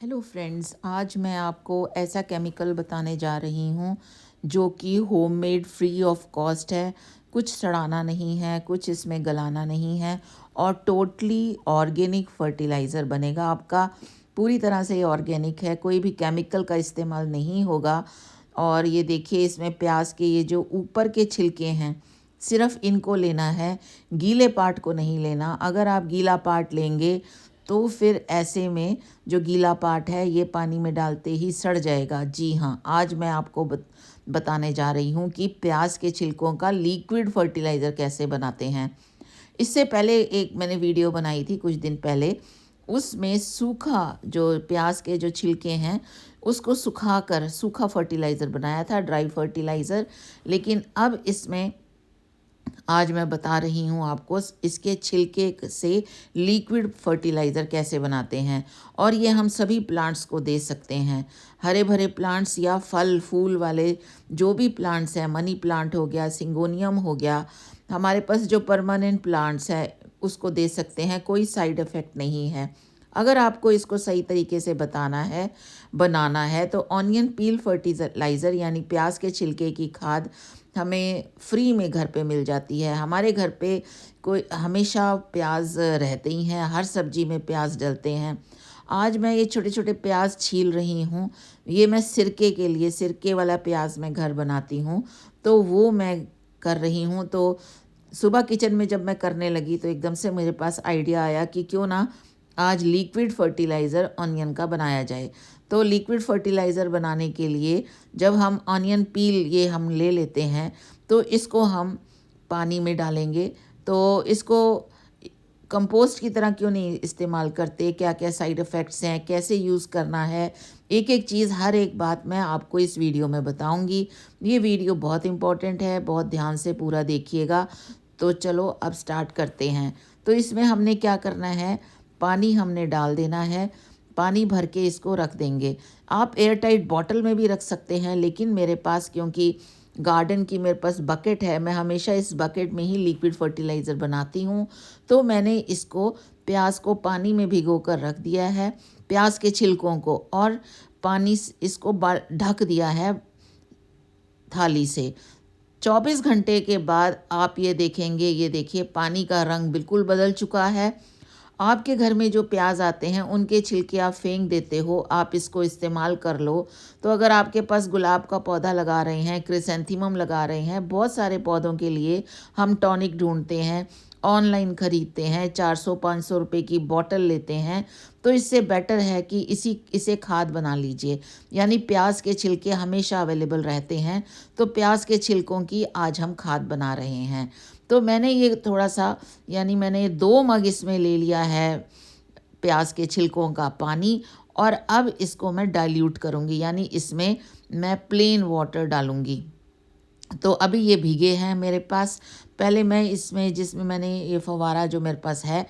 Hello friends, आज मैं आपको ऐसा केमिकल बताने जा रही हूँ जो कि होममेड फ्री ऑफ कॉस्ट है। कुछ सड़ाना नहीं है, कुछ इसमें गलाना नहीं है और टोटली ऑर्गेनिक फर्टिलाइज़र बनेगा आपका। पूरी तरह से ये ऑर्गेनिक है, कोई भी केमिकल का इस्तेमाल नहीं होगा। और ये देखिए, इसमें प्याज के ये जो ऊपर के छिलके हैं, सिर्फ इनको लेना है, गीले पार्ट को नहीं लेना। अगर आप गीला पार्ट लेंगे तो फिर ऐसे में जो गीला पार्ट है ये पानी में डालते ही सड़ जाएगा। जी हाँ, आज मैं आपको बताने जा रही हूँ कि प्याज के छिलकों का लिक्विड फर्टिलाइज़र कैसे बनाते हैं। इससे पहले एक मैंने वीडियो बनाई थी कुछ दिन पहले, उसमें सूखा जो प्याज के जो छिलके हैं उसको सुखाकर सूखा फर्टिलाइज़र बनाया था, ड्राई फर्टिलाइज़र। लेकिन अब इसमें आज मैं बता रही हूँ आपको इसके छिलके से लिक्विड फर्टिलाइज़र कैसे बनाते हैं। और ये हम सभी प्लांट्स को दे सकते हैं, हरे भरे प्लांट्स या फल फूल वाले जो भी प्लांट्स हैं। मनी प्लांट हो गया, सिंगोनियम हो गया, हमारे पास जो परमानेंट प्लांट्स हैं उसको दे सकते हैं, कोई साइड इफ़ेक्ट नहीं है। अगर आपको इसको सही तरीके से बनाना है तो ऑनियन पील फर्टिलाइज़र यानी प्याज के छिलके की खाद हमें फ्री में घर पे मिल जाती है। हमारे घर पे कोई हमेशा प्याज रहते ही हैं, हर सब्जी में प्याज डलते हैं। आज मैं ये छोटे छोटे प्याज छील रही हूँ, ये मैं सिरके के लिए, सिरके वाला प्याज मैं घर बनाती हूँ तो वो मैं कर रही हूँ। तो सुबह किचन में जब मैं करने लगी तो एकदम से मेरे पास आइडिया आया कि क्यों ना आज लिक्विड फर्टिलाइज़र ऑनियन का बनाया जाए। तो लिक्विड फर्टिलाइज़र बनाने के लिए जब हम ऑनियन पील ये हम ले लेते हैं तो इसको हम पानी में डालेंगे। तो इसको कंपोस्ट की तरह क्यों नहीं इस्तेमाल करते, क्या क्या साइड इफ़ेक्ट्स हैं, कैसे यूज़ करना है, एक एक चीज़, हर एक बात मैं आपको इस वीडियो में बताऊंगी। ये वीडियो बहुत इम्पोर्टेंट है, बहुत ध्यान से पूरा देखिएगा। तो चलो अब स्टार्ट करते हैं। तो इसमें हमने क्या करना है, पानी हमने डाल देना है, पानी भर के इसको रख देंगे। आप एयर टाइट बॉटल में भी रख सकते हैं, लेकिन मेरे पास क्योंकि गार्डन की मेरे पास बकेट है, मैं हमेशा इस बकेट में ही लिक्विड फर्टिलाइज़र बनाती हूँ। तो मैंने इसको प्याज को पानी में भिगो कर रख दिया है, प्याज के छिलकों को, और पानी इसको ढक दिया है थाली से। 24 घंटे के बाद आप ये देखेंगे, ये देखिए पानी का रंग बिल्कुल बदल चुका है। आपके घर में जो प्याज आते हैं उनके छिलके आप फेंक देते हो, आप इसको इस्तेमाल कर लो। तो अगर आपके पास गुलाब का पौधा लगा रहे हैं, क्रिसेंथेमम लगा रहे हैं, बहुत सारे पौधों के लिए हम टॉनिक ढूंढते हैं, ऑनलाइन खरीदते हैं, 400-500 रुपए की बॉटल लेते हैं। तो इससे बेटर है कि इसे खाद बना लीजिए। यानी प्याज के छिलके हमेशा अवेलेबल रहते हैं, तो प्याज के छिलकों की आज हम खाद बना रहे हैं। तो मैंने ये थोड़ा सा, यानी मैंने 2 मग इसमें ले लिया है प्याज के छिलकों का पानी, और अब इसको मैं डाइल्यूट करूँगी, यानी इसमें मैं प्लेन वाटर डालूँगी। तो अभी ये भीगे हैं मेरे पास। पहले मैं इसमें, जिसमें मैंने ये फव्वारा जो मेरे पास है,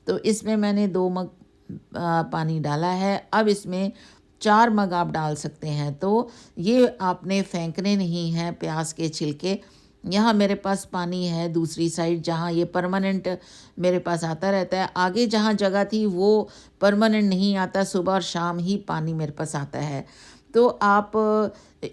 तो इसमें मैंने 2 मग पानी डाला है। अब इसमें 4 मग आप डाल सकते हैं। तो ये आपने फेंकने नहीं हैं प्याज के छिलके। यहाँ मेरे पास पानी है दूसरी साइड, जहाँ ये परमानेंट मेरे पास आता रहता है। आगे जहाँ जगह थी वो परमानेंट नहीं आता, सुबह और शाम ही पानी मेरे पास आता है। तो आप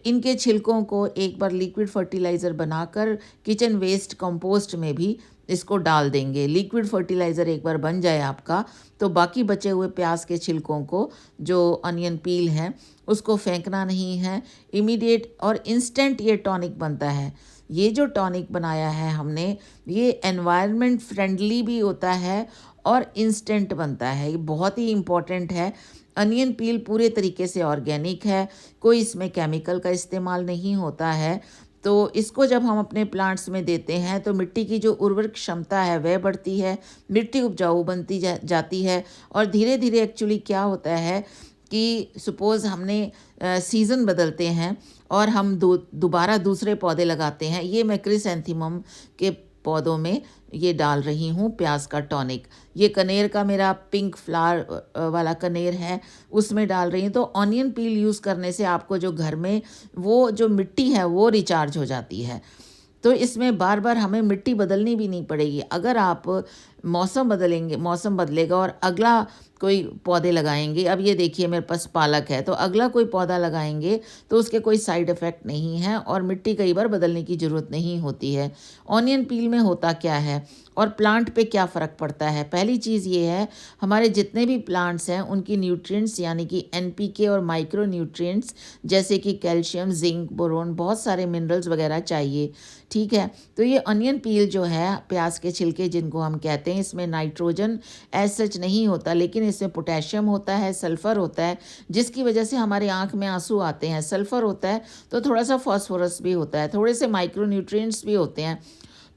इनके छिलकों को एक बार लिक्विड फर्टिलाइज़र बनाकर किचन वेस्ट कंपोस्ट में भी इसको डाल देंगे। लिक्विड फर्टिलाइज़र एक बार बन जाए आपका, तो बाकी बचे हुए प्याज के छिलकों को, जो अनियन पील हैं, उसको फेंकना नहीं है। इमीडिएट और इंस्टेंट ये टॉनिक बनता है। ये जो टॉनिक बनाया है हमने, ये एनवायरनमेंट फ्रेंडली भी होता है और इंस्टेंट बनता है। ये बहुत ही इम्पोर्टेंट है। अनियन पील पूरे तरीके से ऑर्गेनिक है, कोई इसमें केमिकल का इस्तेमाल नहीं होता है। तो इसको जब हम अपने प्लांट्स में देते हैं तो मिट्टी की जो उर्वरक क्षमता है वह बढ़ती है, मिट्टी उपजाऊ बनती जाती है। और धीरे धीरे एक्चुअली क्या होता है कि सपोज़ हमने सीज़न बदलते हैं और हम दोबारा दूसरे पौधे लगाते हैं। ये मैं क्रिसेंथेमम के पौधों में ये डाल रही हूँ प्याज का टॉनिक। ये कनेर का मेरा पिंक फ्लावर वाला कनेर है, उसमें डाल रही हूँ। तो ऑनियन पील यूज़ करने से आपको जो घर में वो जो मिट्टी है वो रिचार्ज हो जाती है। तो इसमें बार बार हमें मिट्टी बदलनी भी नहीं पड़ेगी। अगर आप मौसम बदलेगा और अगला कोई पौधे लगाएंगे। अब ये देखिए मेरे पास पालक है, तो अगला कोई पौधा लगाएंगे तो उसके कोई साइड इफ़ेक्ट नहीं है और मिट्टी कई बार बदलने की ज़रूरत नहीं होती है। ऑनियन पील में होता क्या है और प्लांट पे क्या फ़र्क पड़ता है? पहली चीज़ ये है, हमारे जितने भी प्लांट्स हैं उनकी न्यूट्रिएंट्स यानी कि एनपीके और माइक्रो न्यूट्रिएंट्स जैसे कि कैल्शियम, जिंक, बोरोन, बहुत सारे मिनरल्स वगैरह चाहिए। ठीक है, तो ये अनियन पील जो है, प्याज के छिलके जिनको हम कहते हैं, इसमें नाइट्रोजन एज सच नहीं होता, लेकिन इसमें पोटेशियम होता है, सल्फ़र होता है, जिसकी वजह से हमारे आँख में आंसू आते हैं। सल्फ़र होता है तो थोड़ा सा फॉस्फोरस भी होता है, थोड़े से माइक्रो न्यूट्रिएंट्स भी होते हैं।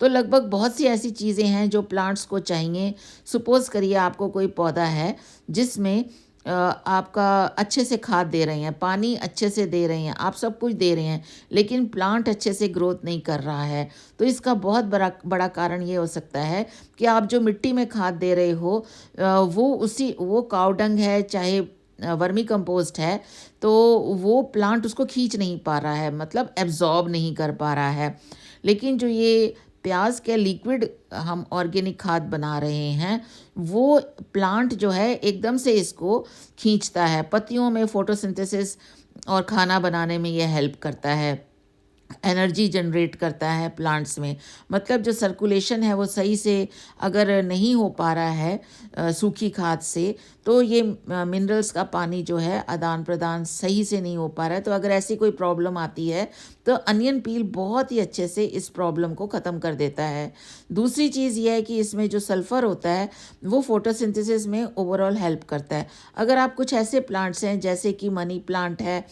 तो लगभग बहुत सी ऐसी चीज़ें हैं जो प्लांट्स को चाहिए। सपोज़ करिए आपको कोई पौधा है जिसमें आपका अच्छे से खाद दे रहे हैं, पानी अच्छे से दे रहे हैं, आप सब कुछ दे रहे हैं, लेकिन प्लांट अच्छे से ग्रोथ नहीं कर रहा है। तो इसका बहुत बड़ा बड़ा कारण ये हो सकता है कि आप जो मिट्टी में खाद दे रहे हो वो काव डंग है, चाहे वर्मी कंपोस्ट है, तो वो प्लांट उसको खींच नहीं पा रहा है, मतलब एब्जॉर्ब नहीं कर पा रहा है। लेकिन जो ये प्याज के लिक्विड हम ऑर्गेनिक खाद बना रहे हैं, वो प्लांट जो है एकदम से इसको खींचता है। पत्तियों में फोटोसिंथेसिस और खाना बनाने में ये हेल्प करता है, एनर्जी जनरेट करता है प्लांट्स में। मतलब जो सर्कुलेशन है वो सही से अगर नहीं हो पा रहा है सूखी खाद से, तो ये मिनरल्स का पानी जो है आदान प्रदान सही से नहीं हो पा रहा है। तो अगर ऐसी कोई प्रॉब्लम आती है तो अनियन पील बहुत ही अच्छे से इस प्रॉब्लम को ख़त्म कर देता है। दूसरी चीज़ ये है कि इसमें जो सल्फ़र होता है वो फोटोसिंथेसिस में ओवरऑल हेल्प करता है। अगर आप कुछ ऐसे प्लांट्स हैं जैसे कि मनी प्लांट है,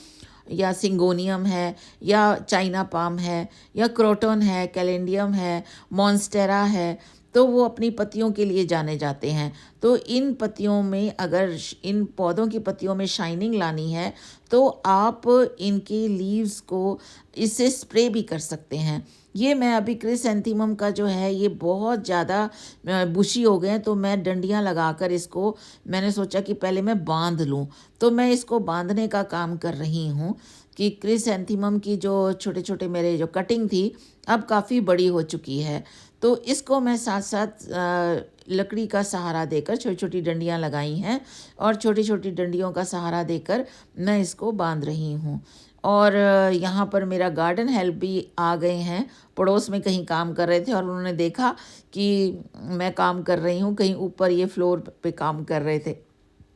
या सिंगोनियम है, या चाइना पाम है, या क्रोटन है, कैलेंडियम है, मॉन्स्टेरा है, तो वो अपनी पत्तियों के लिए जाने जाते हैं। तो इन पत्तियों में अगर इन पौधों की पत्तियों में शाइनिंग लानी है तो आप इनकी लीव्स को इससे स्प्रे भी कर सकते हैं। ये मैं अभी क्रिसैंथेमम का जो है ये बहुत ज़्यादा बुशी हो गए हैं, तो मैं डंडियाँ लगाकर इसको, मैंने सोचा कि पहले मैं बांध लूँ, तो मैं इसको बांधने का काम कर रही हूँ कि क्रिसैंथेमम की जो छोटे छोटे मेरे जो कटिंग थी अब काफ़ी बड़ी हो चुकी है, तो इसको मैं साथ साथ लकड़ी का सहारा देकर छोटी छोटी डंडियाँ लगाई हैं और छोटी छोटी डंडियों का सहारा देकर मैं इसको बांध रही हूँ। और यहाँ पर मेरा गार्डन हेल्प भी आ गए हैं, पड़ोस में कहीं काम कर रहे थे और उन्होंने देखा कि मैं काम कर रही हूँ, कहीं ऊपर ये फ्लोर पे काम कर रहे थे।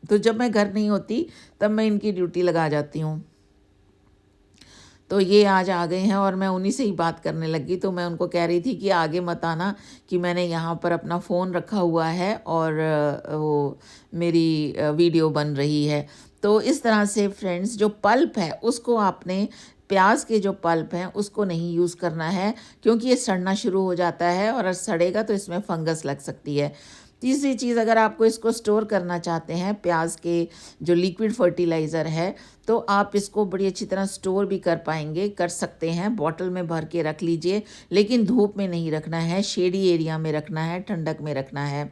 तो जब मैं घर नहीं होती तब मैं इनकी ड्यूटी लगा जाती हूँ। तो ये आज आ गए हैं और मैं उन्हीं से ही बात करने लगी। तो मैं उनको कह रही थी कि आगे मत आना कि मैंने यहाँ पर अपना फ़ोन रखा हुआ है और वो मेरी वीडियो बन रही है। तो इस तरह से फ्रेंड्स, जो पल्प है उसको आपने, प्याज के जो पल्प हैं उसको नहीं यूज़ करना है, क्योंकि ये सड़ना शुरू हो जाता है और सड़ेगा तो इसमें फंगस लग सकती है। तीसरी चीज़, अगर आपको इसको स्टोर करना चाहते हैं, प्याज के जो लिक्विड फर्टिलाइज़र है, तो आप इसको बड़ी अच्छी तरह स्टोर भी कर सकते हैं। बॉटल में भर के रख लीजिए, लेकिन धूप में नहीं रखना है, शेडी एरिया में रखना है, ठंडक में रखना है।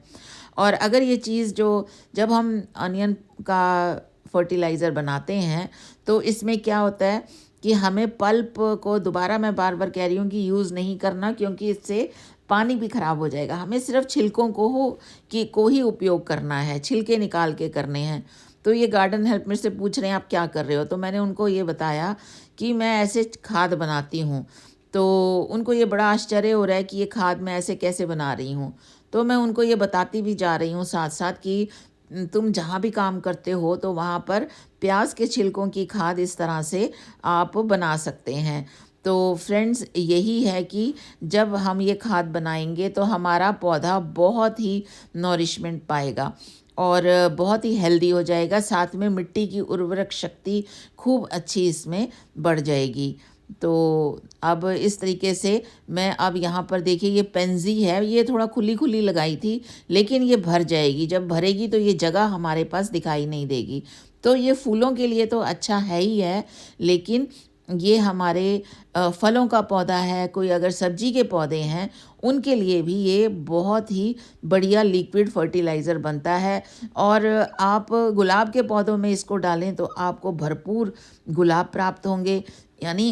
और अगर ये चीज़ जब हम अनियन का फर्टिलाइज़र बनाते हैं तो इसमें क्या होता है कि हमें पल्प को दोबारा, मैं बार बार कह रही हूँ कि यूज़ नहीं करना, क्योंकि इससे पानी भी ख़राब हो जाएगा। हमें सिर्फ छिलकों को ही उपयोग करना है, छिलके निकाल के करने हैं। तो ये गार्डन हेल्प मेरे से पूछ रहे हैं आप क्या कर रहे हो, तो मैंने उनको ये बताया कि मैं ऐसे खाद बनाती हूँ। तो उनको ये बड़ा आश्चर्य हो रहा है कि ये खाद मैं ऐसे कैसे बना रही हूँ। तो मैं उनको ये बताती भी जा रही हूँ साथ साथ कि तुम जहाँ भी काम करते हो तो वहाँ पर प्याज के छिलकों की खाद इस तरह से आप बना सकते हैं। तो फ्रेंड्स, यही है कि जब हम ये खाद बनाएंगे तो हमारा पौधा बहुत ही नॉरिशमेंट पाएगा और बहुत ही हेल्दी हो जाएगा। साथ में मिट्टी की उर्वरक शक्ति खूब अच्छी इसमें बढ़ जाएगी। तो अब इस तरीके से मैं अब यहाँ पर देखिए, ये पेंजी है, ये थोड़ा खुली खुली लगाई थी, लेकिन ये भर जाएगी। जब भरेगी तो ये जगह हमारे पास दिखाई नहीं देगी। तो ये फूलों के लिए तो अच्छा है ही है, लेकिन ये हमारे फलों का पौधा है, कोई अगर सब्जी के पौधे हैं उनके लिए भी ये बहुत ही बढ़िया लिक्विड फर्टिलाइज़र बनता है। और आप गुलाब के पौधों में इसको डालें तो आपको भरपूर गुलाब प्राप्त होंगे, यानी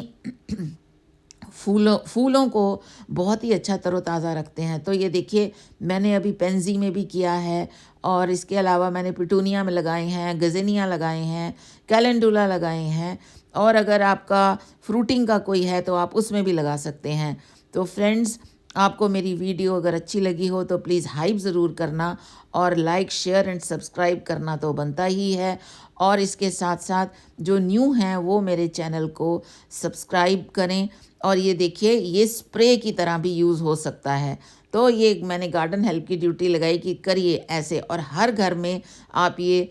फूलों फूलों को बहुत ही अच्छा तरोताज़ा रखते हैं। तो ये देखिए मैंने अभी पेंजी में भी किया है और इसके अलावा मैंने पिटूनिया में लगाए हैं, गज़ेनिया लगाए हैं, कैलेंडुला लगाए हैं और अगर आपका फ्रूटिंग का कोई है तो आप उसमें भी लगा सकते हैं। तो फ्रेंड्स, आपको मेरी वीडियो अगर अच्छी लगी हो तो प्लीज़ हाइप ज़रूर करना और लाइक, शेयर एंड सब्सक्राइब करना तो बनता ही है। और इसके साथ साथ जो न्यू हैं वो मेरे चैनल को सब्सक्राइब करें। और ये देखिए ये स्प्रे की तरह भी यूज़ हो सकता है। तो ये मैंने गार्डन हेल्प की ड्यूटी लगाई कि करिए ऐसे, और हर घर में आप ये